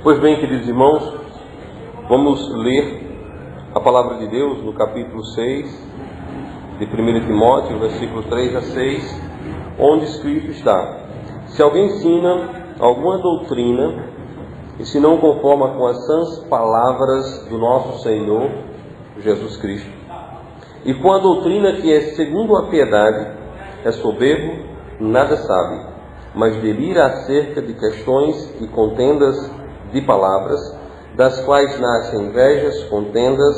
Pois bem, queridos irmãos, vamos ler a palavra de Deus no capítulo 6 de 1 Timóteo, versículos 3 a 6, onde escrito está: se alguém ensina alguma doutrina e se não conforma com as sãs palavras do nosso Senhor Jesus Cristo, e com a doutrina que é segundo a piedade, é soberbo, nada sabe, mas delira acerca de questões e contendas de palavras, das quais nascem invejas, contendas,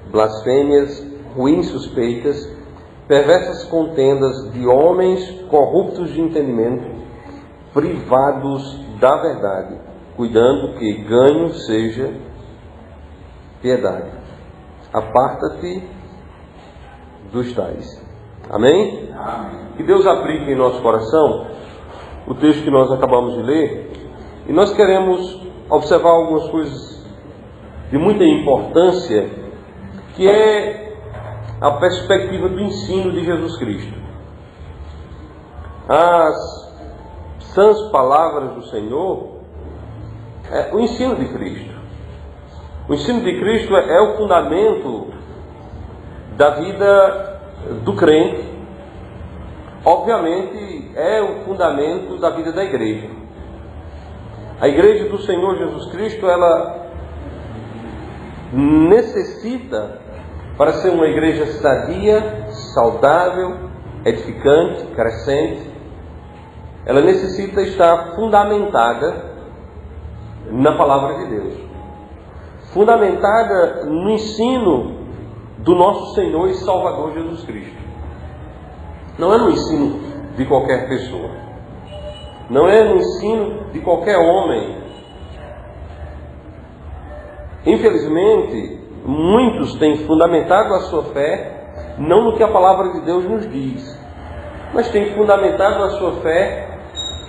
blasfêmias, ruins suspeitas, perversas contendas de homens corruptos de entendimento, privados da verdade, cuidando que ganho seja piedade. Aparta-te dos tais. Amém? Amém? Que Deus aplique em nosso coração o texto que nós acabamos de ler, e nós queremos observar algumas coisas de muita importância, que é a perspectiva do ensino de Jesus Cristo. As sãs palavras do Senhor é o ensino de Cristo. O ensino de Cristo é o fundamento da vida do crente. Obviamente é o fundamento da vida da igreja. A igreja do Senhor Jesus Cristo, ela necessita, para ser uma igreja sadia, saudável, edificante, crescente, ela necessita estar fundamentada na palavra de Deus, fundamentada no ensino do nosso Senhor e Salvador Jesus Cristo. Não é no ensino de qualquer pessoa, não é no ensino de qualquer homem. Infelizmente, muitos têm fundamentado a sua fé não no que a palavra de Deus nos diz, mas têm fundamentado a sua fé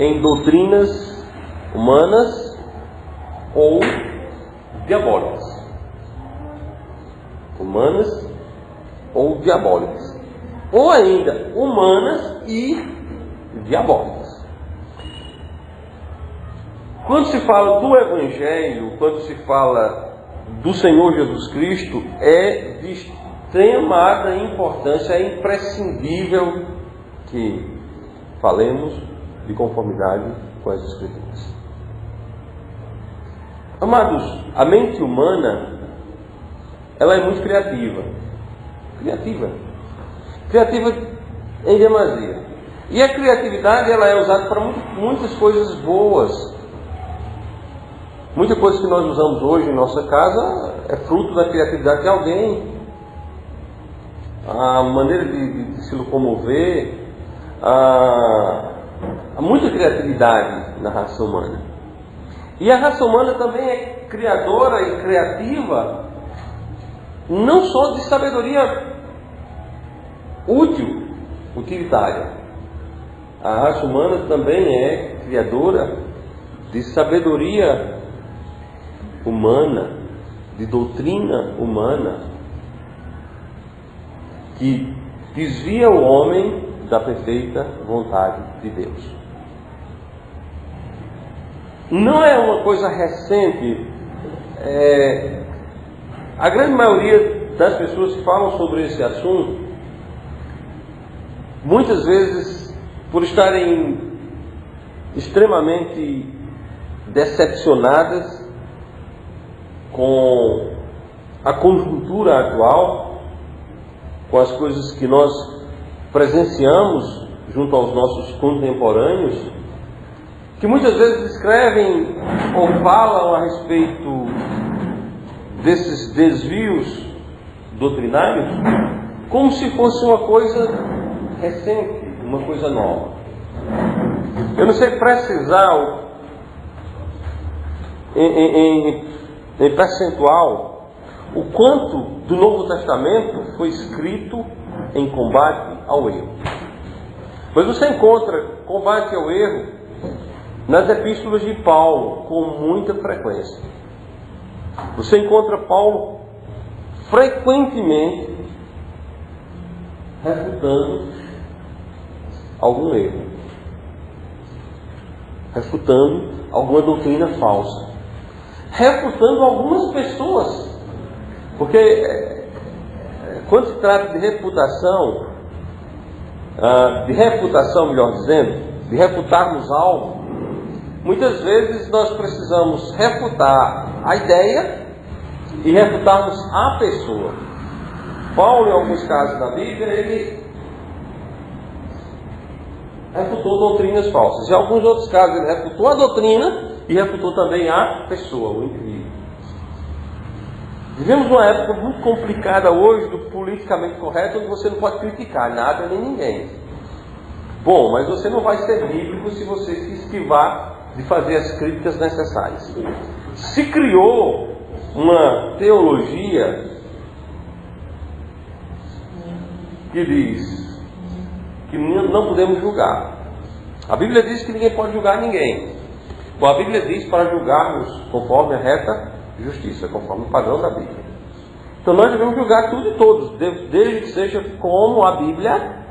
em doutrinas humanas ou diabólicas. Humanas ou diabólicas. Ou ainda, humanas e diabólicas. Quando se fala do Evangelho, quando se fala do Senhor Jesus Cristo, é de extremada importância, é imprescindível que falemos de conformidade com as Escrituras. Amados, a mente humana, ela é muito criativa. Criativa em demasia. E a criatividade, ela é usada para muitas coisas boas. Muita coisa que nós usamos hoje em nossa casa é fruto da criatividade de alguém. A maneira de se locomover, há muita criatividade na raça humana. E a raça humana também é criadora e criativa, não só de sabedoria útil, utilitária. A raça humana também é criadora de sabedoria humana, de doutrina humana, que desvia o homem da perfeita vontade de Deus. Não é uma coisa recente. A grande maioria das pessoas que falam sobre esse assunto, muitas vezes, por estarem extremamente decepcionadas com a conjuntura atual, com as coisas que nós presenciamos junto aos nossos contemporâneos, que muitas vezes escrevem ou falam a respeito desses desvios doutrinários como se fosse uma coisa recente, uma coisa nova. Eu não sei precisar em percentual o quanto do Novo Testamento foi escrito em combate ao erro. Mas você encontra combate ao erro nas epístolas de Paulo com muita frequência. Você encontra Paulo frequentemente refutando algum erro, refutando alguma doutrina falsa. refutando algumas pessoas. Porque quando se trata de reputação, melhor dizendo, de refutarmos algo, muitas vezes nós precisamos refutar a ideia e refutarmos a pessoa. Paulo, em alguns casos da Bíblia, ele refutou doutrinas falsas. Em alguns outros casos, ele refutou a doutrina e refutou também a pessoa, o indivíduo. Vivemos uma época muito complicada hoje do politicamente correto, onde você não pode criticar nada nem ninguém. Bom, mas você não vai ser bíblico se você se esquivar de fazer as críticas necessárias. Se criou uma teologia que diz que não podemos julgar. A Bíblia diz que ninguém pode julgar ninguém. Bom, a Bíblia diz para julgarmos conforme a reta justiça, conforme o padrão da Bíblia. Então nós devemos julgar tudo e todos, desde que seja como a Bíblia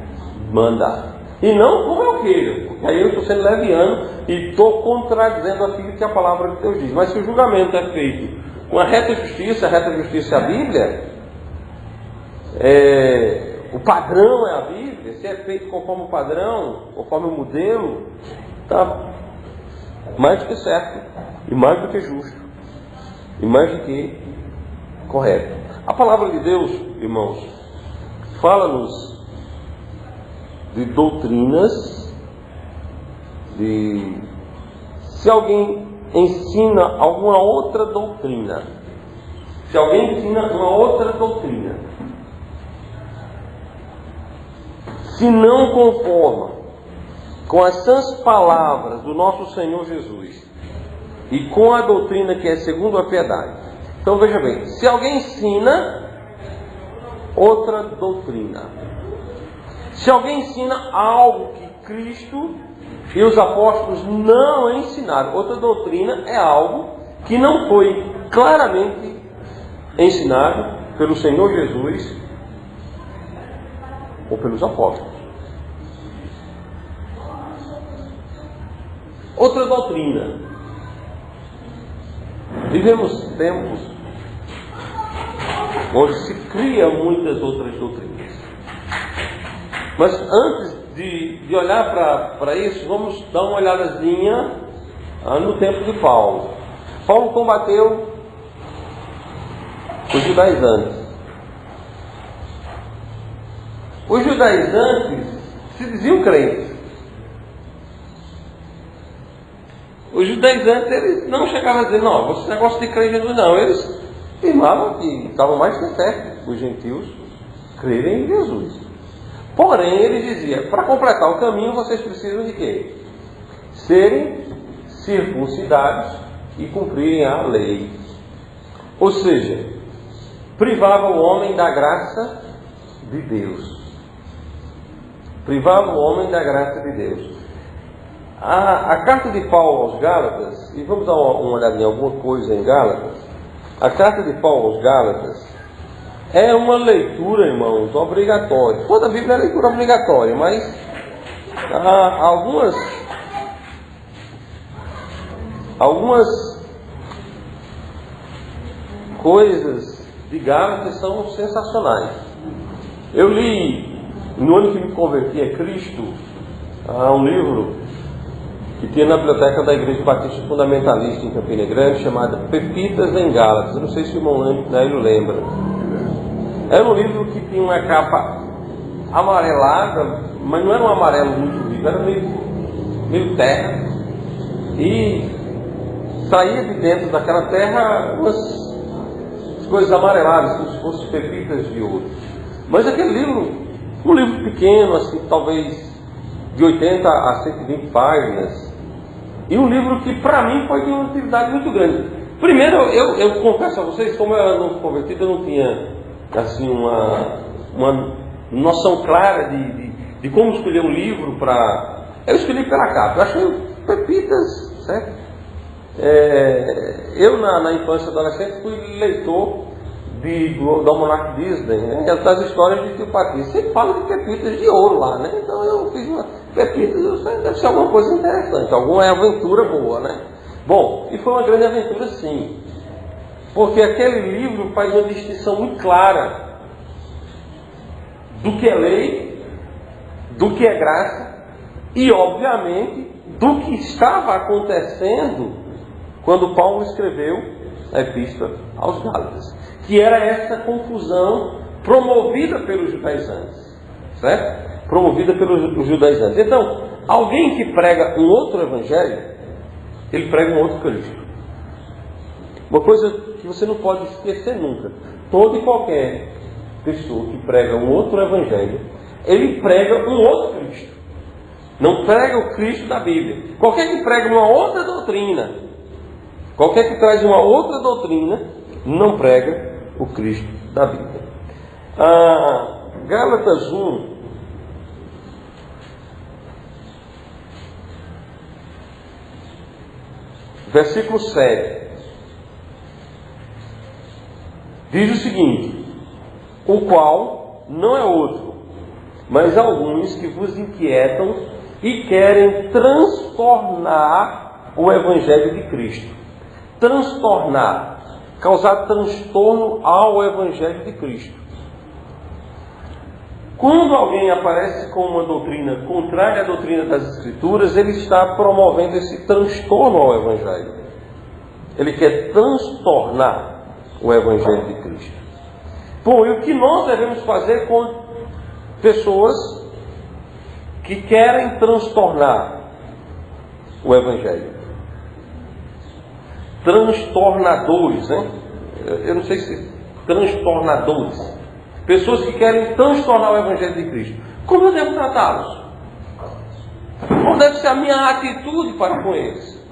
manda. E não como eu queira, porque aí eu estou sendo leviano e estou contradizendo aquilo que a palavra de Deus diz. Mas se o julgamento é feito com a reta justiça é a Bíblia, o padrão é a Bíblia, se é feito conforme o padrão, conforme o modelo, está mais do que certo, e mais do que justo, e mais do que correto. A palavra de Deus, irmãos, fala-nos de doutrinas, se alguém ensina alguma outra doutrina, se alguém ensina uma outra doutrina, se não conforma com as sãs palavras do nosso Senhor Jesus e com a doutrina que é segundo a piedade. Então veja bem, se alguém ensina outra doutrina, se alguém ensina algo que Cristo e os apóstolos não ensinaram, outra doutrina é algo que não foi claramente ensinado pelo Senhor Jesus ou pelos apóstolos. Outra doutrina. Vivemos tempos onde se cria muitas outras doutrinas. Mas antes de olhar para isso, vamos dar uma olhadazinha no tempo de Paulo. Paulo combateu os judaizantes. Os judaizantes se diziam crentes. Os judaizantes, eles não chegavam a dizer, não, esse negócio de crer em Jesus não. Eles afirmavam que estavam mais que certo os gentios crerem em Jesus. Porém, ele dizia, para completar o caminho, vocês precisam de quê? Serem circuncidados e cumprirem a lei. Ou seja, privava o homem da graça de Deus. Privava o homem da graça de Deus. A carta de Paulo aos Gálatas, e vamos dar uma olhada em alguma coisa em Gálatas. A carta de Paulo aos Gálatas é uma leitura, irmãos, obrigatória. Toda a Bíblia é leitura obrigatória, mas algumas coisas de Gálatas são sensacionais. Eu li, no ano que me converti a Cristo, um livro que tinha na biblioteca da Igreja Batista Fundamentalista em Campina Grande, chamado Pepitas em Gálatas. Eu não sei se o irmão Nélio lembra. Era um livro que tinha uma capa amarelada, mas não era um amarelo muito vivo, era meio terra. E saía de dentro daquela terra umas coisas amareladas, como se fossem pepitas de ouro. Mas aquele livro, um livro pequeno, assim, talvez de 80 a 120 páginas, e um livro que para mim foi de uma utilidade muito grande. Primeiro, eu confesso a vocês, como eu era novo convertido, eu não tinha assim uma noção clara de como escolher um livro para... Eu escolhi pela capa, eu achei Pepitas, certo? Eu na infância e adolescente fui leitor do Almanac Disney, né? Das histórias de Tio Patrício. Sempre fala de pepitas de ouro lá, né? Então eu fiz uma pepitas, deve ser alguma coisa interessante, alguma aventura boa, né? Bom, e foi uma grande aventura sim. Porque aquele livro faz uma distinção muito clara do que é lei, do que é graça e, obviamente, do que estava acontecendo quando Paulo escreveu a Epístola aos Gálatas, que era essa confusão promovida pelos judaizantes, certo? Promovida pelos judaizantes. Então, alguém que prega um outro evangelho, ele prega um outro Cristo. Uma coisa que você não pode esquecer nunca: todo e qualquer pessoa que prega um outro evangelho, ele prega um outro Cristo. Não prega o Cristo da Bíblia. Qualquer que prega uma outra doutrina, qualquer que traz uma outra doutrina, não prega o Cristo da Bíblia. Gálatas 1, versículo 7, diz o seguinte: o qual não é outro, mas alguns que vos inquietam e querem transtornar o Evangelho de Cristo. Transtornar, causar transtorno ao Evangelho de Cristo. Quando alguém aparece com uma doutrina contrária à doutrina das Escrituras, ele está promovendo esse transtorno ao Evangelho. Ele quer transtornar o Evangelho de Cristo. Bom, e o que nós devemos fazer com pessoas que querem transtornar o Evangelho? Transtornadores, né? Eu não sei se transtornadores. Pessoas que querem transtornar o Evangelho de Cristo. Como eu devo tratá-los? Qual deve ser a minha atitude para com eles?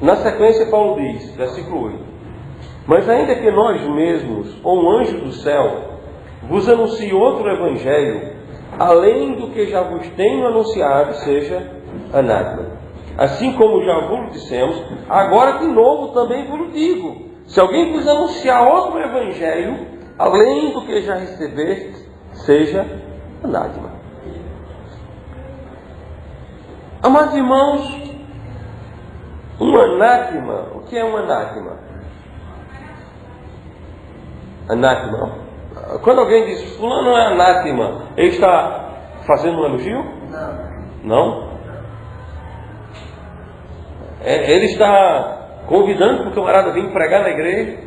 Na sequência, Paulo diz, versículo 8: mas ainda que nós mesmos, ou um anjo do céu, vos anuncie outro evangelho, além do que já vos tenho anunciado, seja anátema. Assim como já vos dissemos, agora de novo também vos digo: se alguém vos anunciar outro evangelho, além do que já recebeste, seja anátema. Amados irmãos, um anátema, o que é um anátema? Anátema. Quando alguém diz fulano é anátema, ele está fazendo um elogio? Não? Ele está convidando para o camarada vir pregar na igreja?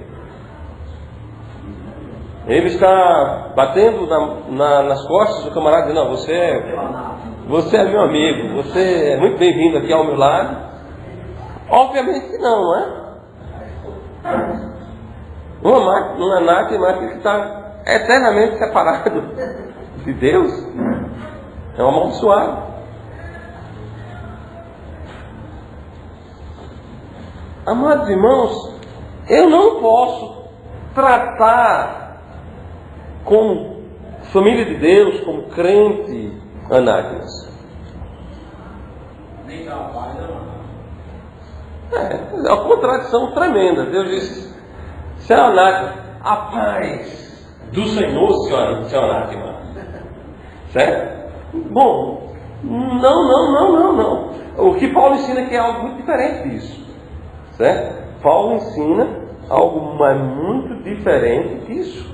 Ele está batendo nas costas do camarada dizendo: não, você é meu amigo, você é muito bem-vindo aqui ao meu lado? Obviamente que não, não é? Um anátema é aquele que está eternamente separado de Deus. É um amaldiçoado. Amados irmãos, eu não posso tratar como família de Deus, como crente, anátemas. Nem capaz, não. É uma contradição tremenda. Deus disse: se é anátema, a paz do Senhor, se é anátema. Certo? Bom, não. O que Paulo ensina que é algo muito diferente disso. Certo? Paulo ensina algo muito diferente disso.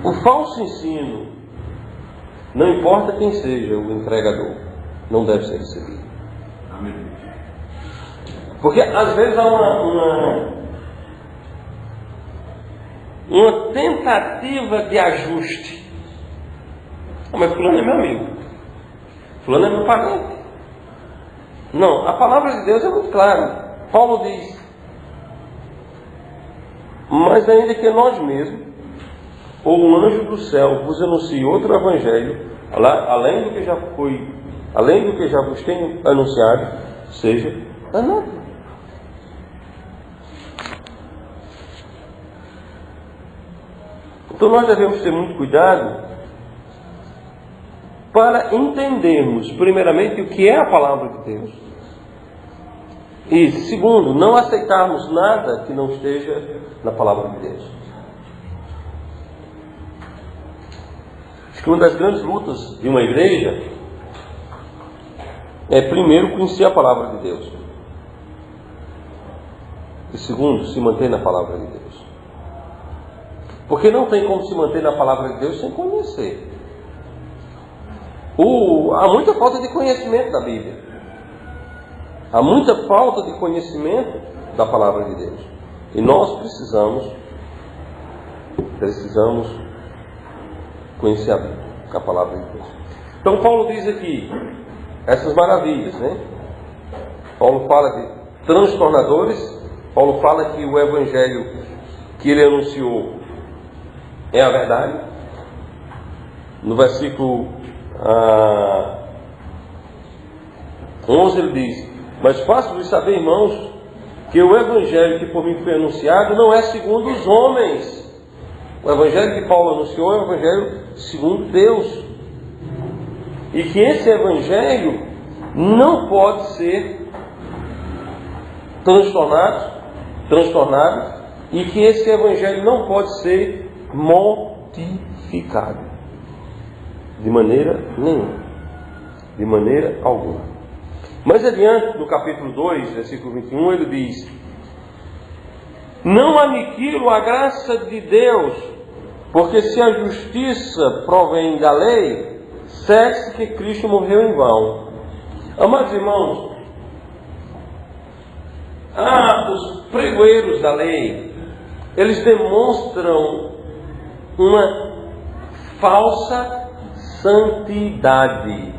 O falso ensino, não importa quem seja o entregador, não deve ser recebido. Amém. Porque às vezes há uma tentativa de ajuste. Mas fulano é meu amigo, fulano é meu parente. Não, a palavra de Deus é muito clara. Paulo diz: mas ainda que nós mesmos, ou um anjo do céu vos anuncie outro evangelho, além do que já vos tenho anunciado, seja anátema. Então nós devemos ter muito cuidado para entendermos primeiramente o que é a palavra de Deus E segundo, não aceitarmos nada que não esteja na palavra de Deus. Acho que uma das grandes lutas de uma igreja é primeiro conhecer a palavra de Deus. E segundo, se manter na palavra de Deus. Porque não tem como se manter na palavra de Deus sem conhecer. Há muita falta de conhecimento da Bíblia. Há muita falta de conhecimento da palavra de Deus. E nós precisamos conhecer a Bíblia, a palavra de Deus. Então Paulo diz aqui essas maravilhas, né? Paulo fala de transtornadores. Paulo fala que o evangelho que ele anunciou é a verdade. No versículo 11 ele diz: mas faço-vos saber, irmãos, que o evangelho que por mim foi anunciado não é segundo os homens. O evangelho que Paulo anunciou é o evangelho segundo Deus. E que esse evangelho não pode ser transtornado, e que esse evangelho não pode ser modificado de maneira nenhuma, de maneira alguma. Mais adiante, no capítulo 2, versículo 21, ele diz: não aniquilo a graça de Deus, porque se a justiça provém da lei, segue-se que Cristo morreu em vão. Amados irmãos, os pregoeiros da lei, eles demonstram uma falsa santidade.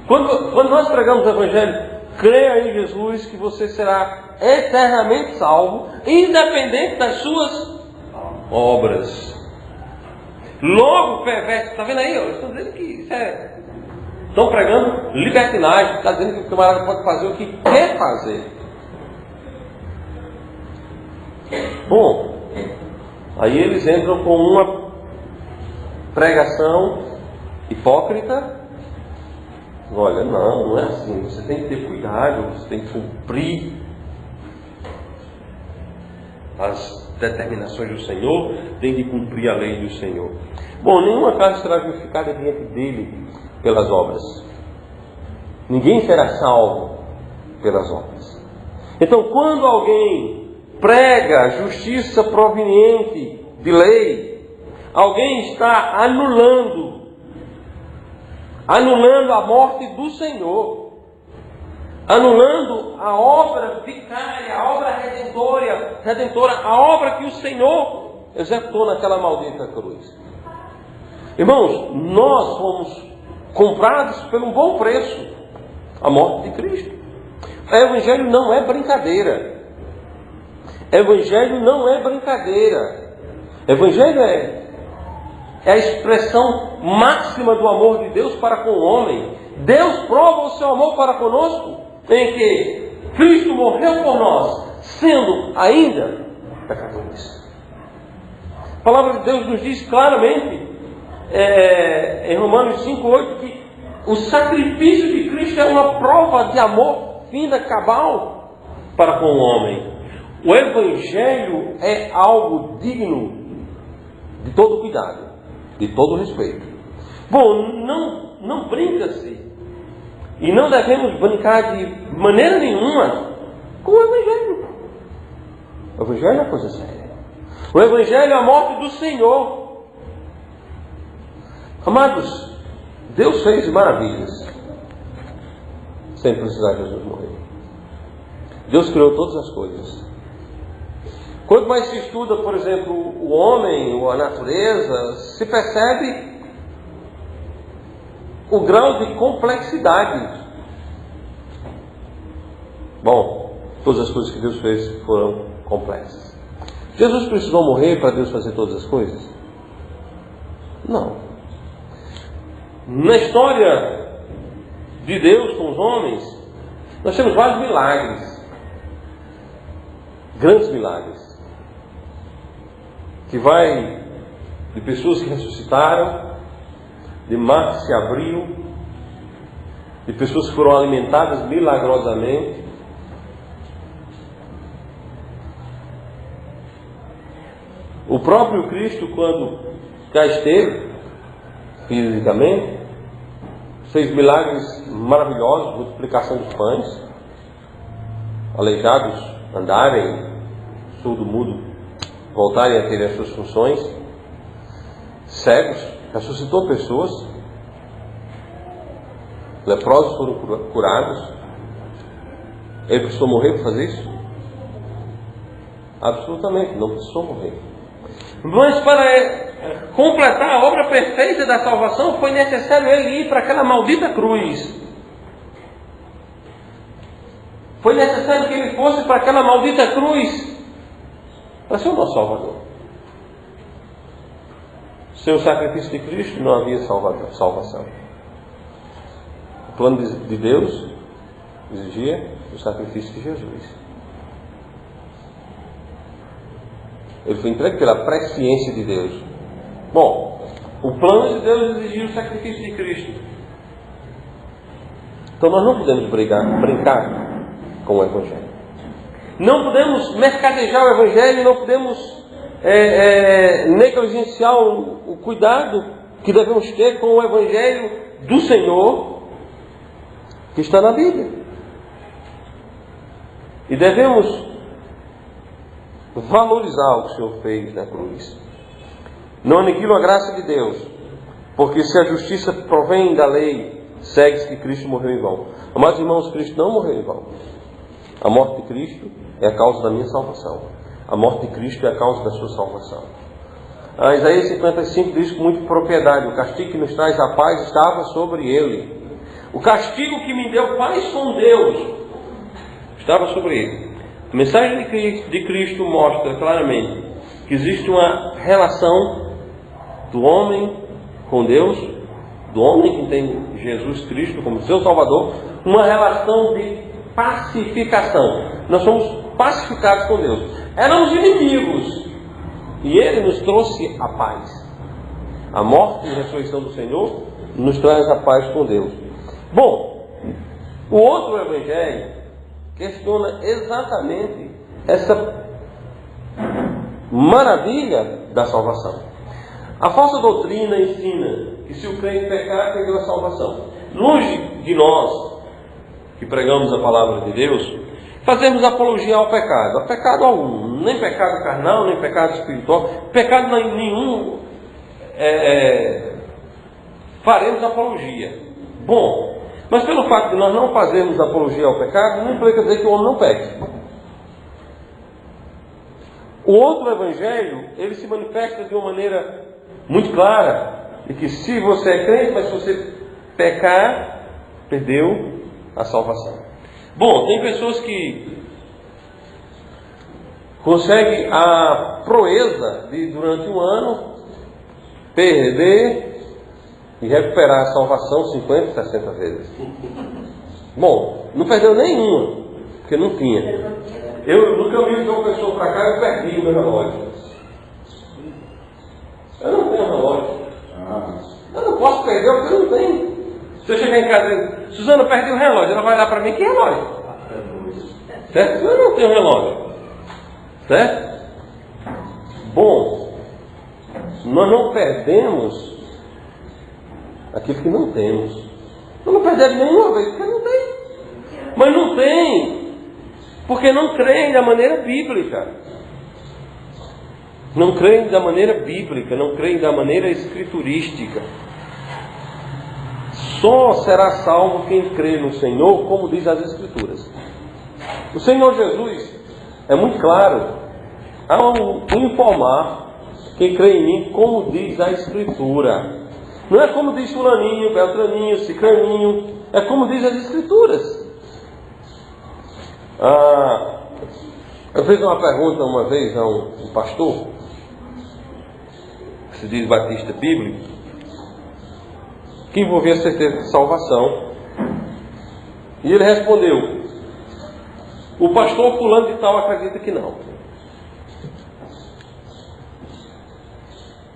Quando nós pregamos o Evangelho, creia em Jesus que você será eternamente salvo, independente das suas obras. Logo perverso, está vendo aí? Estão dizendo que isso estão pregando libertinagem, está dizendo que o camarada pode fazer o que quer fazer. Bom, aí eles entram com uma pregação hipócrita. Olha, não é assim. Você tem que ter cuidado, você tem que cumprir as determinações do Senhor, tem que cumprir a lei do Senhor. Bom, nenhuma casa será justificada diante dele pelas obras. Ninguém será salvo pelas obras. Então, quando alguém prega justiça proveniente de lei, alguém está anulando a morte do Senhor, anulando a obra vicária, a obra redentora, a obra que o Senhor executou naquela maldita cruz. Irmãos, nós fomos comprados por um bom preço, a morte de Cristo. O Evangelho não é brincadeira. Evangelho não é brincadeira. Evangelho é a expressão máxima do amor de Deus para com o homem. Deus prova o seu amor para conosco em que Cristo morreu por nós, sendo ainda pecadores. A palavra de Deus nos diz claramente, em Romanos 5,8, que o sacrifício de Cristo é uma prova de amor fina, cabal para com o homem. O Evangelho é algo digno de todo cuidado, de todo respeito. Bom, não brinca-se, e não devemos brincar de maneira nenhuma com o Evangelho. O Evangelho é coisa séria. O Evangelho é a morte do Senhor. Amados, Deus fez maravilhas sem precisar de Jesus morrer. Deus criou todas as coisas. Quanto mais se estuda, por exemplo, o homem ou a natureza, se percebe o grau de complexidade. Bom, todas as coisas que Deus fez foram complexas. Jesus precisou morrer para Deus fazer todas as coisas? Não. Na história de Deus com os homens, nós temos vários milagres. Grandes milagres. Que vai de pessoas que ressuscitaram, de mar que se abriu, de pessoas que foram alimentadas milagrosamente, O próprio Cristo, quando cá esteve, fisicamente, fez milagres maravilhosos, multiplicação de pães, aleijados andarem, surdo mudo voltarem a ter as suas funções, cegos, ressuscitou pessoas, leprosos foram curados. Ele precisou morrer para fazer isso? Absolutamente, não precisou morrer. Mas para completar a obra perfeita da salvação, foi necessário ele ir para aquela maldita cruz. Foi necessário que ele fosse para aquela maldita cruz para ser o nosso Salvador. Sem o sacrifício de Cristo não havia salvação. O plano de Deus exigia o sacrifício de Jesus. Ele foi entregue pela presciência de Deus. Bom, o plano de Deus exigia o sacrifício de Cristo. Então nós não podemos brincar com o Evangelho. Não podemos mercadejar o Evangelho, não podemos negligenciar o cuidado que devemos ter com o Evangelho do Senhor que está na Bíblia. E devemos valorizar o que o Senhor fez na cruz. Não aniquilo a graça de Deus, porque se a justiça provém da lei, segue-se que Cristo morreu em vão. Amados irmãos, Cristo não morreu em vão. A morte de Cristo é a causa da minha salvação. A morte de Cristo é a causa da sua salvação. Isaías 55 diz com muita propriedade: o castigo que nos traz a paz estava sobre ele. O castigo que me deu paz com Deus estava sobre ele. A mensagem de Cristo mostra claramente que existe uma relação do homem com Deus, do homem que tem Jesus Cristo como seu Salvador, uma relação de pacificação. Nós somos pacificados com Deus. Éramos inimigos e Ele nos trouxe a paz. A morte e a ressurreição do Senhor nos traz a paz com Deus. Bom, o outro Evangelho questiona exatamente essa maravilha da salvação. A falsa doutrina ensina que se o crente pecar, perdeu a salvação. Longe de nós, que pregamos a palavra de Deus, fazemos apologia ao pecado. A pecado algum, nem pecado carnal, nem pecado espiritual, pecado nenhum, faremos apologia. Bom, mas pelo fato de nós não fazermos apologia ao pecado, não implica dizer que o homem não peque. O outro evangelho, ele se manifesta de uma maneira muito clara, de que se você é crente, mas se você pecar, perdeu a salvação. Bom, tem pessoas que conseguem a proeza de, durante um ano, perder e recuperar a salvação 50, 60 vezes. Bom, não perdeu nenhuma, porque não tinha. Eu, no caminho de uma pessoa para cá, eu perdi o meu relógio. Eu não tenho relógio. Eu não posso perder porque eu não tenho. Se eu chegar em casa e dizer: Suzana, eu perdi o relógio, ela vai olhar para mim: que relógio? Certo? Eu não tenho relógio. Certo? Bom, nós não perdemos aquilo que não temos. Nós não perdemos nenhuma vez, porque não tem. Mas não tem, porque não creem da maneira bíblica. Não creem da maneira bíblica, não creem da maneira escriturística. Só será salvo quem crê no Senhor, como diz as Escrituras. O Senhor Jesus é muito claro ao informar quem crê em mim, como diz a Escritura. Não é como diz fulaninho, beltraninho, cicraninho, é como diz as Escrituras. Eu fiz uma pergunta uma vez a um pastor, que se diz batista bíblico, que envolvia a certeza de salvação. E ele respondeu: o pastor fulano de tal acredita que não.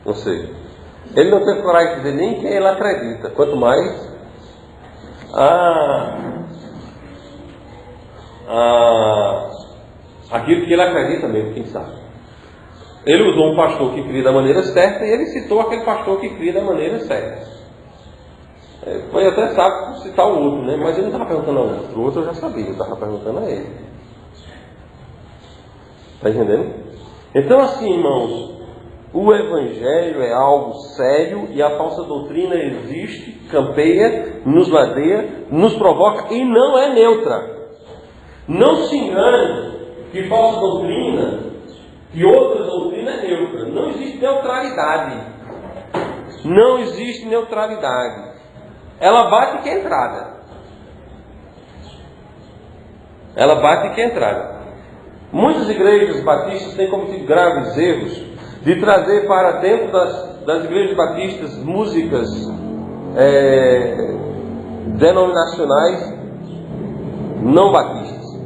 Ou seja, ele não tem coragem de dizer nem quem ele acredita, quanto mais aquilo que ele acredita mesmo, quem sabe. Ele usou um pastor que cria da maneira certa e ele citou aquele pastor que cria da maneira certa. Foi até sábio citar o outro, né? Mas ele não estava perguntando ao outro. O outro eu já sabia, eu estava perguntando a ele. Está entendendo? Então assim, irmãos, o Evangelho é algo sério e a falsa doutrina existe, campeia, nos ladeia, nos provoca e não é neutra. Não se engane que falsa doutrina e outra doutrina é neutra. Não existe neutralidade. Não existe neutralidade. Ela bate que é entrada. Ela bate que é entrada. Muitas igrejas batistas têm cometido graves erros de trazer para dentro das igrejas batistas músicas denominacionais não batistas.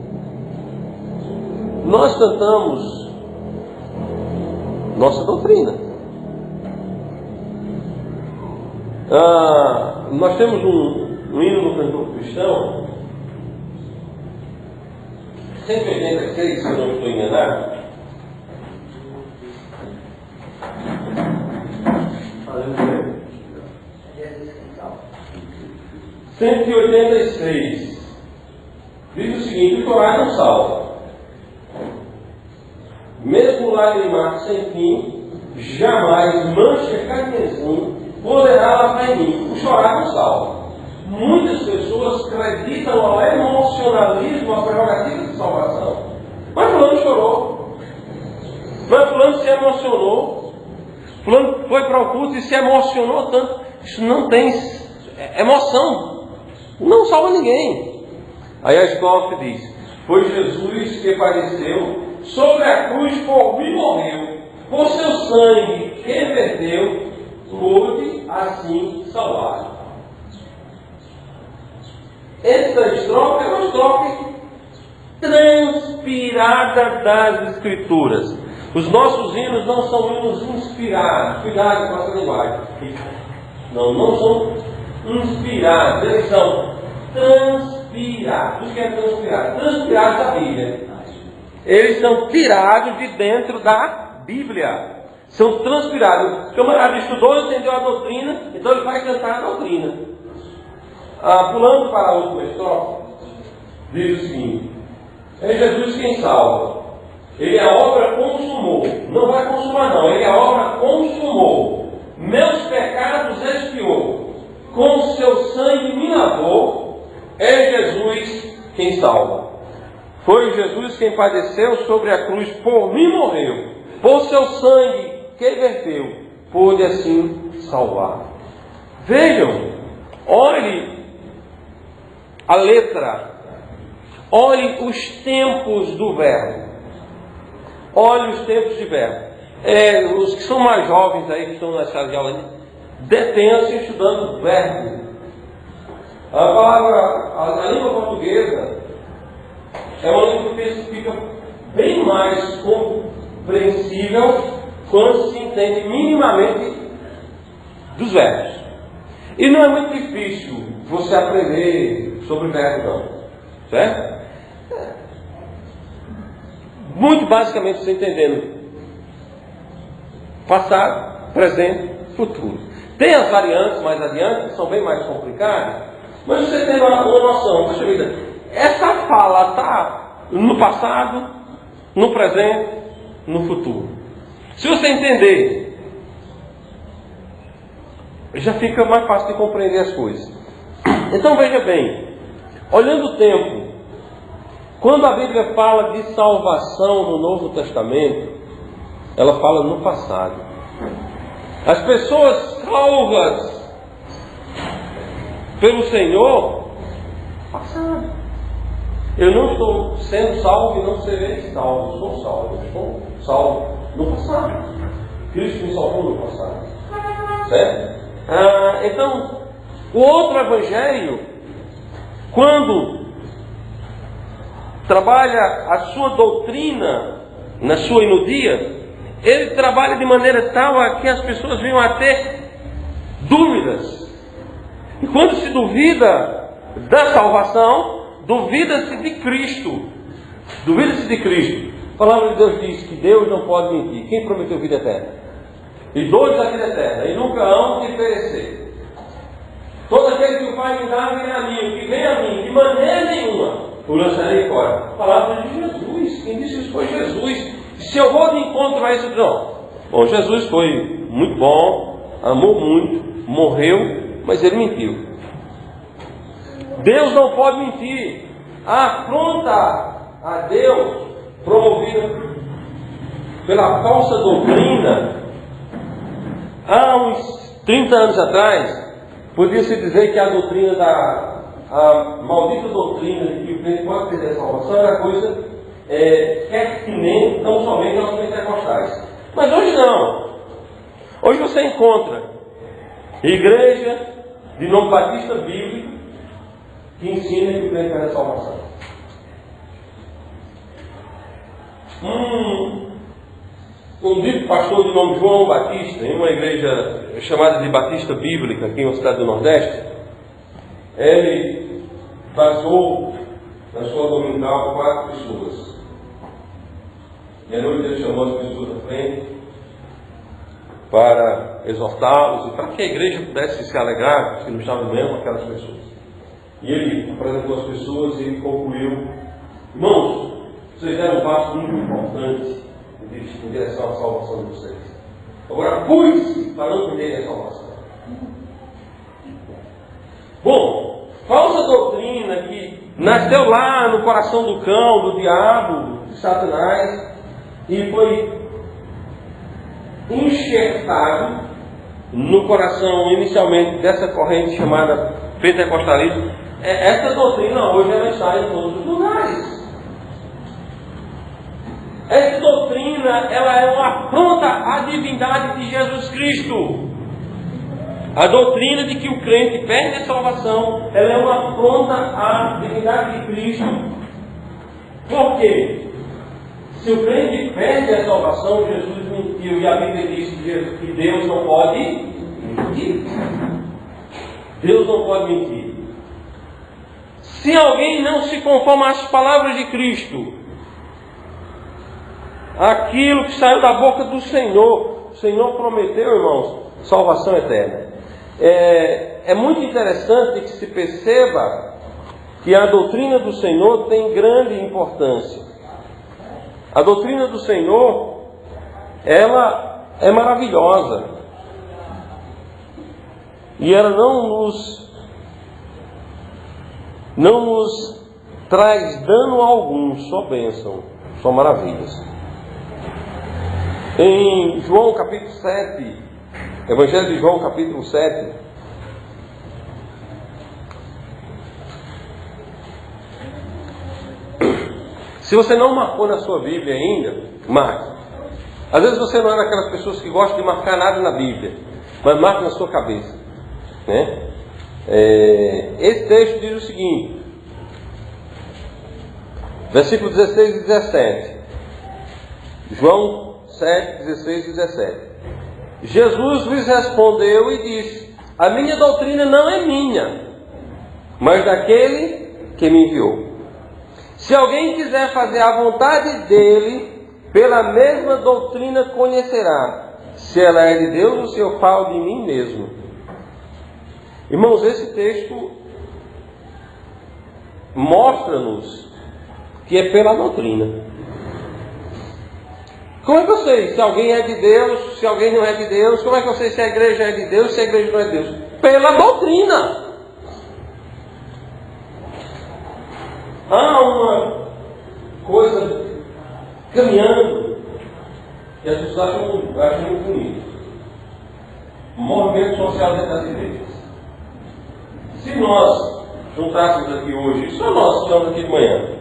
Nós cantamos nossa doutrina. Nós temos um hino no cantor cristão 186, se eu não estou enganado. 186 diz o seguinte: o Torá não salva. Mesmo lagrimar sem fim, jamais mancha carnezinho poderá lavar em mim. O chorar não salva. Muitas pessoas acreditam ao emocionalismo, a prerrogativa de salvação. Mas fulano chorou. Mas fulano se emocionou. Fulano foi para o culto e se emocionou tanto. Isso não tem emoção. Não salva ninguém. Aí a estrofe diz: foi Jesus que padeceu, sobre a cruz por mim morreu, por seu sangue que verteu, pôde assim salvar. Essa estrofe é uma estrofe transpirada das Escrituras. Os nossos hinos não são hinos inspirados. Cuidado com essa linguagem. Não são inspirados, eles são transpirados. O que é transpirado? Transpirados da Bíblia. Eles são tirados de dentro da Bíblia. São transpirados. O camarada estudou, entendeu a doutrina, então ele vai cantar a doutrina. Pulando para a última estrofe, diz o seguinte: é Jesus quem salva. Ele a obra consumou. Não vai consumar não, ele a obra consumou. Meus pecados expiou. Com seu sangue me lavou. É Jesus quem salva. Foi Jesus quem padeceu sobre a cruz, por mim morreu. Por seu sangue que verteu, pôde assim salvar. Vejam, olhe a letra, olhe os tempos do verbo. Olhe os tempos de verbo. Os que são mais jovens aí, que estão na sala de aula, detenham-se estudando verbo. A língua portuguesa é uma língua que fica bem mais compreensível quando se entende minimamente dos verbos. E não é muito difícil você aprender sobre verbo, não. Certo? Muito basicamente você entendendo passado, presente, futuro. Tem as variantes mais adiante, que são bem mais complicadas, mas você tem uma noção. Poxa vida, essa fala está no passado, no presente, no futuro. Se você entender, já fica mais fácil de compreender as coisas. Então veja bem, olhando o tempo, quando a Bíblia fala de salvação no Novo Testamento, ela fala no passado. As pessoas salvas pelo Senhor, passado. Eu não estou sendo salvo e não serei salvo. Eu sou salvo. Eu estou salvo no passado. Cristo me salvou no passado. Certo? Então, o outro evangelho, quando trabalha a sua doutrina na sua inodia, ele trabalha de maneira tal a que as pessoas venham a ter dúvidas. E quando se duvida da salvação, duvida-se de Cristo. Duvida-se de Cristo. A palavra de Deus diz que Deus não pode mentir. Quem prometeu vida eterna? E dou-lhes a vida eterna, e nunca hão de perecer. Todo aquele que o Pai me dá, vem a mim. O que vem a mim, de maneira nenhuma, o lançarei fora. A palavra de Jesus. Quem disse isso foi Jesus. Se eu vou de encontro a isso, não. Bom, Jesus foi muito bom, amou muito, morreu, mas ele mentiu. Deus não pode mentir. A afronta a Deus promovida pela falsa doutrina há uns 30 anos atrás, podia-se dizer que a doutrina a maldita doutrina de que o crente pode perder a salvação era coisa pertinente tão somente aos pentecostais. Mas hoje não. Hoje você encontra igreja de nome batista bíblico que ensina que o crente perde a salvação. Um dito pastor de nome João Batista, em uma igreja chamada de Batista Bíblica, aqui em uma cidade do Nordeste, ele basou na sua dominical 4 pessoas. E à noite ele chamou as pessoas à frente para exortá-los e para que a igreja pudesse se alegrar, que não estava mesmo com aquelas pessoas. E ele apresentou as pessoas e ele concluiu: irmãos, vocês deram um passo muito importante em direção à salvação de vocês. Agora, cuide-se para não perderem a salvação. Bom, falsa doutrina que nasceu lá no coração do cão, do diabo, de Satanás, e foi enxertado no coração inicialmente dessa corrente chamada pentecostalismo. Essa doutrina hoje ela está em todos os lugares. Essa doutrina ela é uma afronta à divindade de Jesus Cristo. A doutrina de que o crente perde a salvação, ela é uma afronta à divindade de Cristo. Por quê? Se o crente perde a salvação, Jesus mentiu, e a Bíblia diz que Deus não pode mentir. Deus não pode mentir. Se alguém não se conforma às palavras de Cristo, aquilo que saiu da boca do Senhor, o Senhor prometeu, irmãos, salvação eterna. É muito interessante que se perceba que a doutrina do Senhor tem grande importância. A doutrina do Senhor, ela é maravilhosa. E ela não nos traz dano algum, só bênção, só maravilhas. Em João capítulo 7, Evangelho de João capítulo 7, se você não marcou na sua Bíblia ainda, marque. Às vezes você não é daquelas pessoas que gostam de marcar nada na Bíblia, mas marque na sua cabeça, né? Esse texto diz o seguinte, versículo 16 e 17, João 7, 16 e 17. Jesus lhes respondeu e disse: a minha doutrina não é minha, mas daquele que me enviou. Se alguém quiser fazer a vontade dele, pela mesma doutrina conhecerá se ela é de Deus ou se eu falo de mim mesmo. Irmãos, esse texto mostra-nos que é pela doutrina. Como é que eu sei se alguém é de Deus, se alguém não é de Deus? Como é que eu sei se a igreja é de Deus, se a igreja não é de Deus? Pela doutrina. Há uma coisa caminhando que as pessoas acham muito bonito. Um movimento social dentro das igrejas. Se nós juntássemos aqui hoje, só nós estamos aqui de manhã,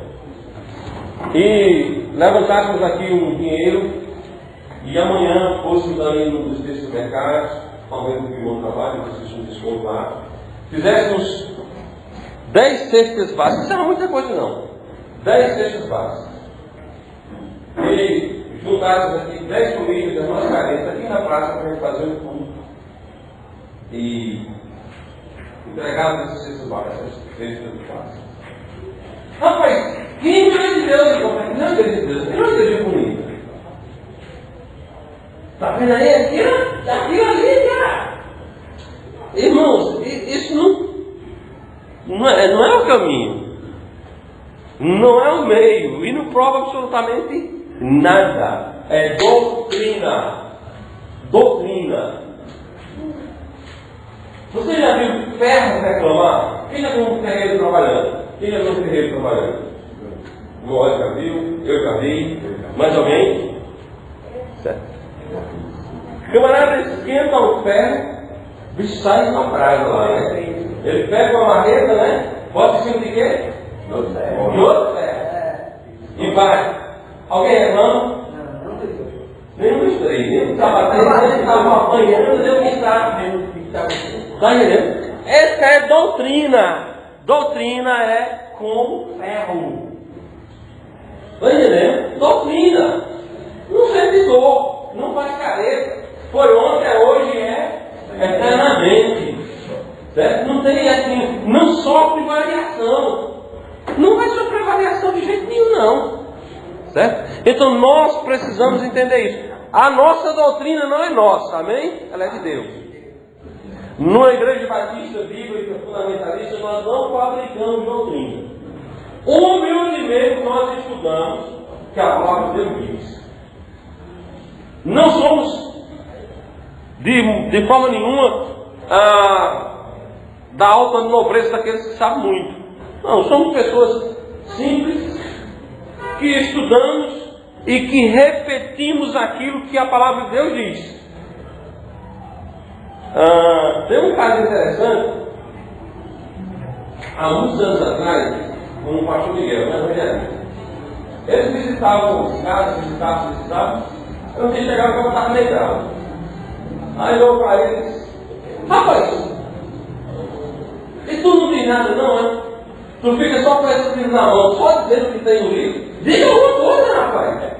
e levantássemos aqui um dinheiro e amanhã fôssemos ali num dos desses mercados, talvez no Pirmão Trabalho, que existe um desconto lá, fizéssemos 10 cestas básicas, não é muita coisa não, 10 cestas básicas, e juntássemos aqui 10 famílias das nossas carências aqui na praça para a gente fazer um culto e entregarmos essas cestas básicas. Rapaz, quem não é de Deus? Não é de Deus. Eu não igreja com Está vendo aí? Aquilo ali, cara. Irmãos, isso não é o caminho. Não é o meio. E não prova absolutamente nada. É doutrina. Doutrina. Você já viu ferro reclamar? Quem já viu um ferreiro trabalhando? Quem já viu um ferreiro trabalhando? O Moisés já viu, eu já vi. Mais alguém? Certo. O camarada esquenta o ferro, o bicho sai uma praga lá, né? Ele pega uma marreta, né? Bota em cima de quê? De outro ferro. E vai. Alguém reclama? Nem dos três. Nem do sapateiro, nem do que estava apanhando, nem do que estava. Está entendendo? Essa é doutrina. Doutrina é com ferro. Está entendendo? Doutrina. Não sente dor, não faz careta. Foi ontem, é hoje, é eternamente. Certo? Não tem assim, não sofre variação. Não vai sofrer variação de jeito nenhum, não. Certo? Então nós precisamos entender isso. A nossa doutrina não é nossa, amém? Ela é de Deus. Numa igreja batista, bíblica, fundamentalista, nós não fabricamos doutrina. Humildemente nós estudamos que a palavra de Deus diz. Não somos, de forma nenhuma, da alta nobreza daqueles que sabem muito. Não, somos pessoas simples, que estudamos e que repetimos aquilo que a palavra de Deus diz. Tem um caso interessante, há muitos anos atrás, com o pastor Miguel, na Rogério. Eles visitavam os casos, visitavam. Eu tinha chegado para eu estava legal. Aí eu para eles, rapaz, e tu não diz nada não, né? Tu fica só com esse livro na mão, só dizendo que tem no livro. Diga alguma coisa, rapaz.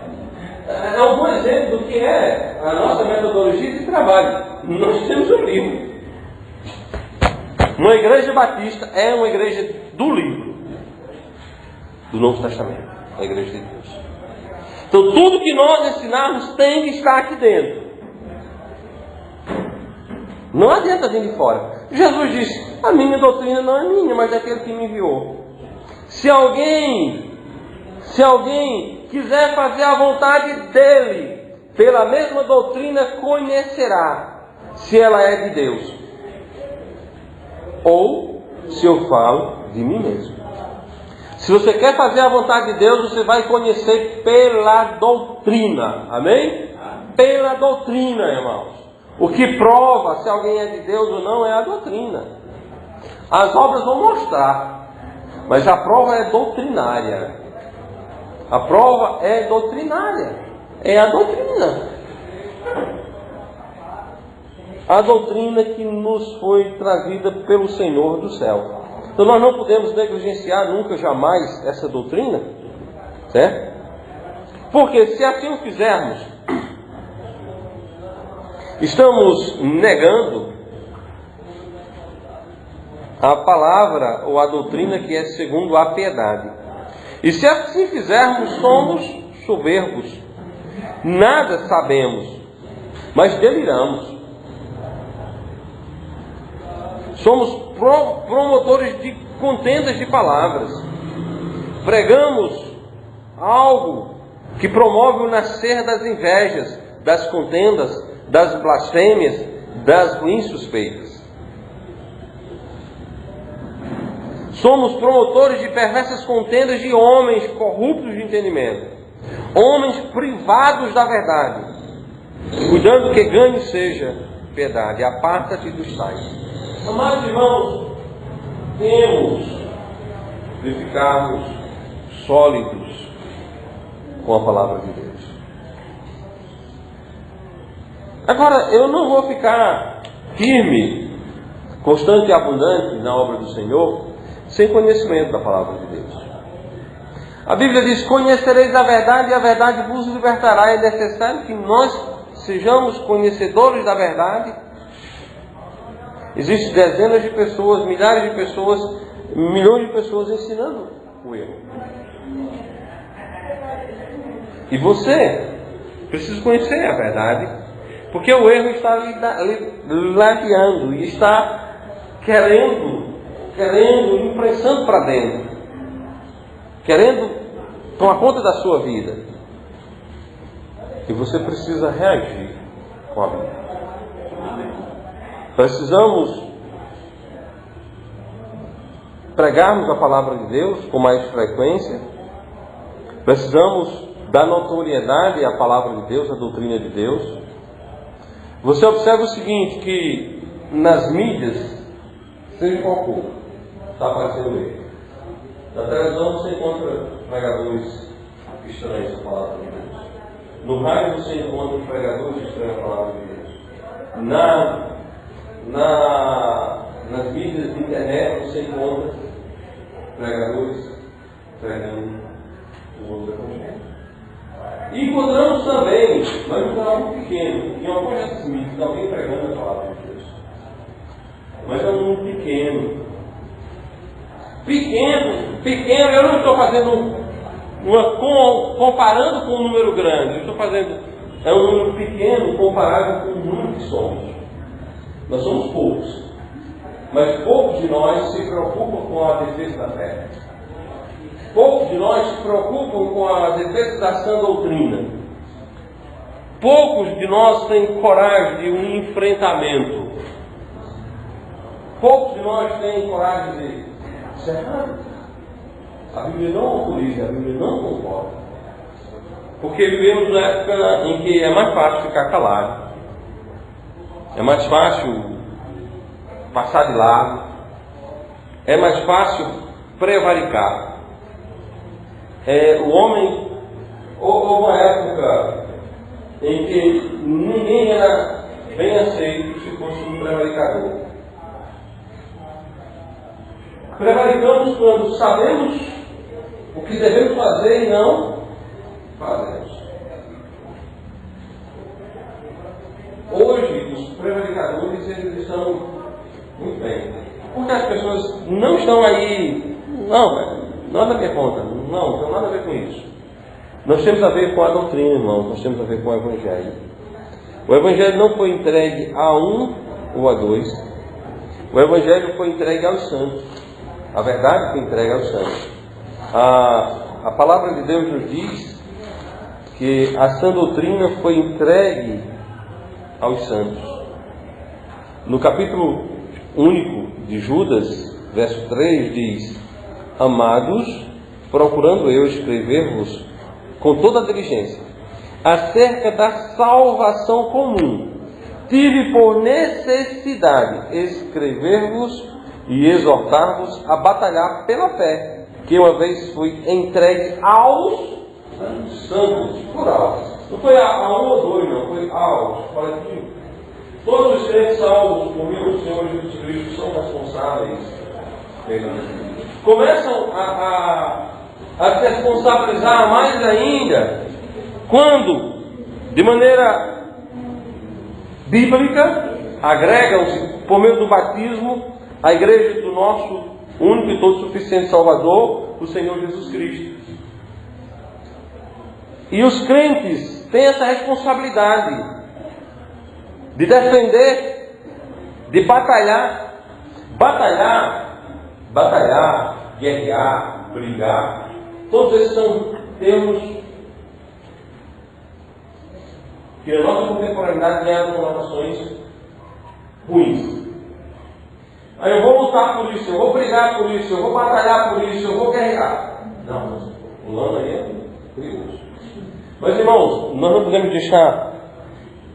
É um bom exemplo do que é a nossa metodologia de trabalho. Nós temos um livro. Uma igreja batista é uma igreja do livro, do Novo Testamento, a igreja de Deus. Então tudo que nós ensinarmos tem que estar aqui dentro. Não adianta vir de fora. Jesus disse, a minha doutrina não é minha, mas é aquele que me enviou. Se alguém quiser fazer a vontade dele, pela mesma doutrina conhecerá se ela é de Deus, ou se eu falo de mim mesmo. Se você quer fazer a vontade de Deus, você vai conhecer pela doutrina. Amém? Pela doutrina, irmãos. O que prova se alguém é de Deus ou não é a doutrina. As obras vão mostrar, mas a prova é doutrinária. A prova é doutrinária. É a doutrina. A doutrina que nos foi trazida pelo Senhor do céu. Então nós não podemos negligenciar nunca, jamais, essa doutrina. Certo? Porque se assim o fizermos, estamos negando a palavra ou a doutrina que é segundo a piedade. E se assim fizermos, somos soberbos. Nada sabemos, mas deliramos. Somos promotores de contendas de palavras. Pregamos algo que promove o nascer das invejas, das contendas, das blasfêmias, das ruins suspeitas. Somos promotores de perversas contendas de homens corruptos de entendimento, homens privados da verdade, cuidando que ganho seja piedade. Aparta-te dos tais. Amados irmãos, temos de ficarmos sólidos com a palavra de Deus. Agora, eu não vou ficar firme, constante e abundante na obra do Senhor, sem conhecimento da palavra de Deus. A Bíblia diz, conhecereis a verdade e a verdade vos libertará. É necessário que nós sejamos conhecedores da verdade. Existem dezenas de pessoas, milhares de pessoas, milhões de pessoas ensinando o erro. E você precisa conhecer a verdade Porque o erro está ali ladeando e está querendo, impressando para dentro, querendo tomar conta da sua vida. E você precisa reagir com a Bíblia. Precisamos pregarmos a palavra de Deus com mais frequência. Precisamos dar notoriedade à palavra de Deus, à doutrina de Deus. Você observa o seguinte, que nas mídias, seja qual for, está aparecendo aí. Na televisão você encontra pregadores estranhos à palavra de Deus. No rádio você encontra pregadores estranhos à palavra de Deus. Nas mídias de internet você encontra pregadores pregando o outro evangelho. E encontramos também, mas um algo pequeno, em algumas dessas mídias, alguém pregando a palavra de Deus. Mas é um mundo pequeno. Pequeno, eu não estou fazendo comparando com um número grande, eu estou fazendo, é um número pequeno comparado com o número que somos. Nós somos poucos, mas poucos de nós se preocupam com a defesa da fé. Poucos de nós se preocupam com a defesa da sã doutrina. Poucos de nós têm coragem de um enfrentamento. Poucos de nós têm coragem de isso é errado. A Bíblia não autoriza, a Bíblia não concorda. Porque vivemos uma época em que é mais fácil ficar calado. É mais fácil passar de lado. É mais fácil prevaricar. O homem, houve uma época em que ninguém era bem aceito se fosse um prevaricador. Prevaricamos quando sabemos o que devemos fazer e não fazemos. Hoje, os prevaricadores eles estão muito bem. Porque as pessoas não estão aí, não é da minha conta, não tem nada a ver com isso. Nós temos a ver com a doutrina, irmãos, nós temos a ver com o Evangelho. O Evangelho não foi entregue a um ou a dois. O Evangelho foi entregue aos santos. A verdade foi entregue aos santos. A palavra de Deus nos diz que a sã doutrina foi entregue aos santos. No capítulo único de Judas, verso 3, diz: Amados, procurando eu escrever-vos com toda a diligência acerca da salvação comum, tive por necessidade escrever-vos e exortar-vos a batalhar pela fé, que uma vez foi entregue aos santos, plural. Não foi a um ou dois, não, foi aos, coletivo. Todos os crentes salvos por meio do Senhor Jesus Cristo são responsáveis pela vida. Começam a se responsabilizar mais ainda quando, de maneira bíblica, agregam-se por meio do batismo à igreja do nosso único e todo suficiente Salvador, o Senhor Jesus Cristo. E os crentes têm essa responsabilidade de defender, de batalhar, guerrear, brigar. Todos esses são termos que a nossa contemporaneidade ganha conotações ruins. Aí eu vou lutar por isso, eu vou brigar por isso, eu vou batalhar por isso, eu vou guerrear. Não, o lano aí é perigoso. Mas irmãos, nós não podemos deixar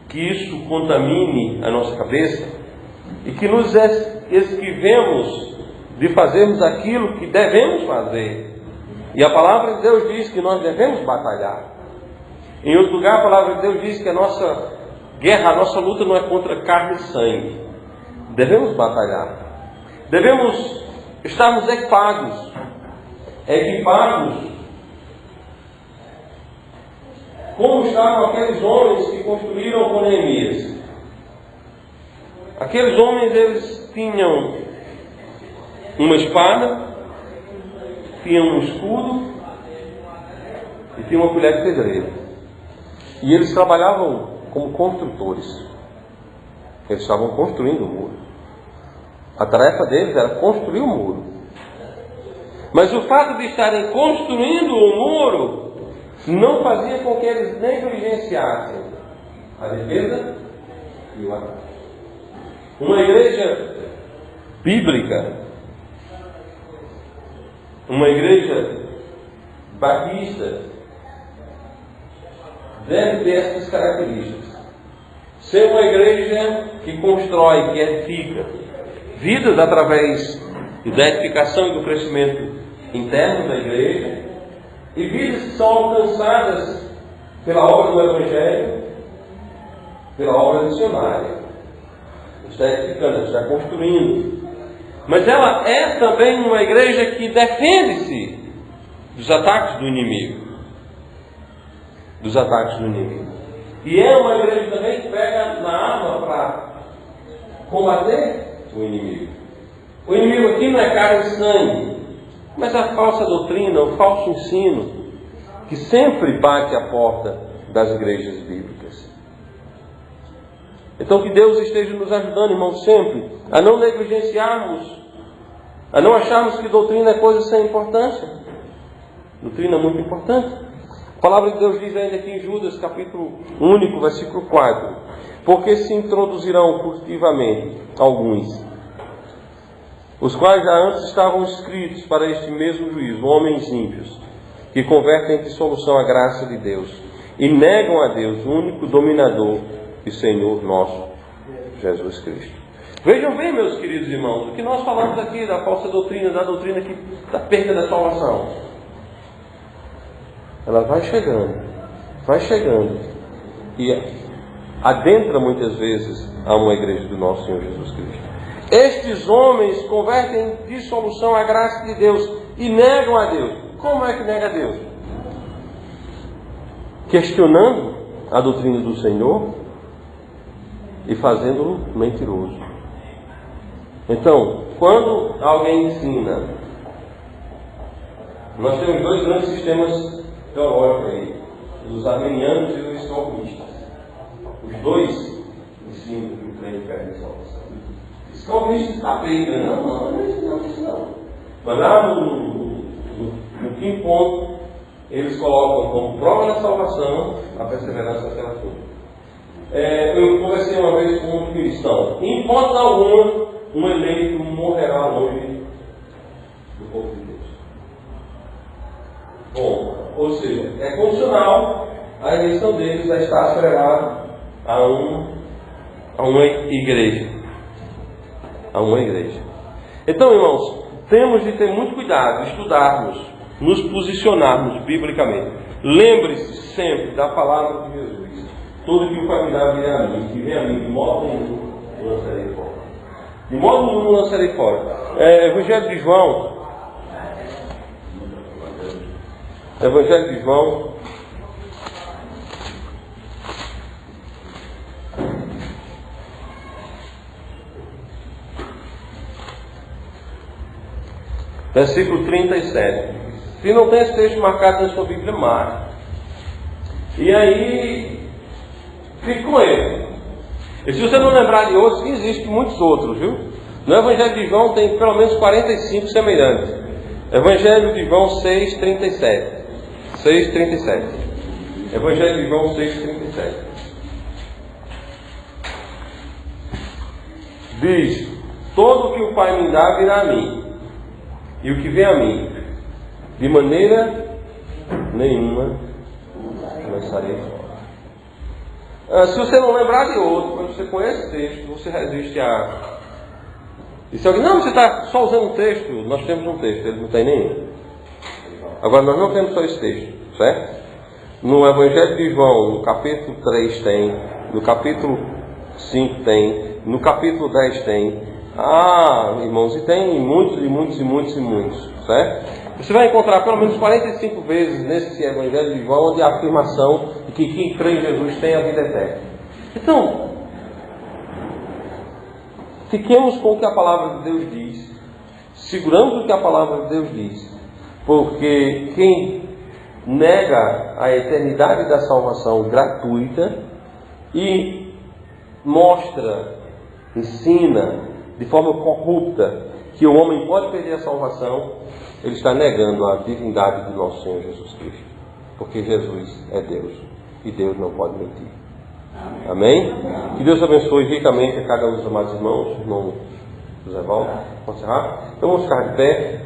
que isso contamine a nossa cabeça e que nos esquivemos de fazermos aquilo que devemos fazer. E a palavra de Deus diz que nós devemos batalhar. Em outro lugar, a palavra de Deus diz que a nossa guerra, a nossa luta não é contra carne e sangue. Devemos batalhar. Devemos estarmos equipados como estavam aqueles homens que construíram com Neemias. Aqueles homens, eles tinham uma espada, tinham um escudo e tinham uma colher de pedreiro. E eles trabalhavam como construtores. Eles estavam construindo o muro. A tarefa deles era construir o muro. Mas o fato de estarem construindo o muro não fazia com que eles negligenciassem a defesa e o ataque. Uma igreja bíblica, uma igreja batista, deve ter essas características. Ser uma igreja que constrói, que edifica vidas através da edificação e do crescimento interno da igreja, e vidas que são alcançadas pela obra do Evangelho, pela obra missionária. Está edificando, está construindo. Mas ela é também uma igreja que defende-se dos ataques do inimigo. Dos ataques do inimigo. E é uma igreja também que pega na arma para combater o inimigo. O inimigo aqui não é carne e sangue, mas a falsa doutrina, o falso ensino, que sempre bate à porta das igrejas bíblicas. Então que Deus esteja nos ajudando, irmãos, sempre a não negligenciarmos, a não acharmos que doutrina é coisa sem importância. Doutrina é muito importante. A palavra de Deus diz ainda aqui em Judas, capítulo único, versículo 4: porque se introduzirão furtivamente alguns, os quais já antes estavam escritos para este mesmo juízo, homens ímpios, que convertem em dissolução a graça de Deus e negam a Deus, o único dominador e Senhor nosso, Jesus Cristo. Vejam bem, meus queridos irmãos, o que nós falamos aqui da falsa doutrina, da doutrina da perda da salvação. Ela vai chegando e adentra muitas vezes a uma igreja do nosso Senhor Jesus Cristo. Estes homens convertem em dissolução a graça de Deus e negam a Deus. Como é que nega a Deus? Questionando a doutrina do Senhor e fazendo-o mentiroso. Então, quando alguém ensina, nós temos dois grandes sistemas teológicos aí, os arminianos e os calvinistas. Os dois ensinam que o crente perde salvação. Os calvinistas está bem, não. Mas lá no quinto ponto, eles colocam como prova da salvação a perseverança até a fim. Eu conversei uma vez com um cristão. Em hipótese alguma, um eleito morrerá longe do povo de Deus. Bom, ou seja, é condicional a eleição deles a estar atrelada a uma igreja. A uma igreja. Então, irmãos, temos de ter muito cuidado, estudarmos, nos posicionarmos biblicamente. Lembre-se sempre da palavra de Jesus. Tudo que o Pai me dá virá a mim, que vem a mim, de modo nenhum lançarei fora. De modo nenhum lançarei fora. Evangelho de João. Evangelho de João. Versículo 37. Se não tem esse texto marcado na sua Bíblia, marque. E aí, fique com ele. E se você não lembrar de outros, existem muitos outros, viu? No Evangelho de João tem pelo menos 45 semelhantes. Evangelho de João 6,37. 6,37. Evangelho de João 6,37. Diz: todo o que o Pai me dá virá a mim, e o que vem a mim, de maneira nenhuma lançarei fora. Se você não lembrar de outro, quando você conhece o texto, você resiste a... E se alguém, não, você está só usando um texto, nós temos um texto, ele não tem nenhum. Agora, nós não temos só esse texto, certo? No Evangelho de João, no capítulo 3 tem, no capítulo 5 tem, no capítulo 10 tem. Irmãos, e tem muitos, certo? Você vai encontrar pelo menos 45 vezes nesse Evangelho de João onde a afirmação de que quem crê em Jesus tem a vida eterna. Então, fiquemos com o que a palavra de Deus diz, seguramos o que a palavra de Deus diz, porque quem nega a eternidade da salvação gratuita e mostra ensina de forma corrupta que o homem pode perder a salvação, ele está negando a divindade de nosso Senhor Jesus Cristo. Porque Jesus é Deus e Deus não pode mentir. Amém? Que Deus abençoe ricamente a cada um dos amados irmãos. Irmão José Valdo, pode encerrar? Então vamos ficar de pé.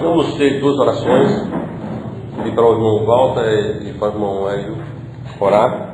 Vamos ter duas orações. Pedir para o irmão Walter e para o irmão Hélio orar.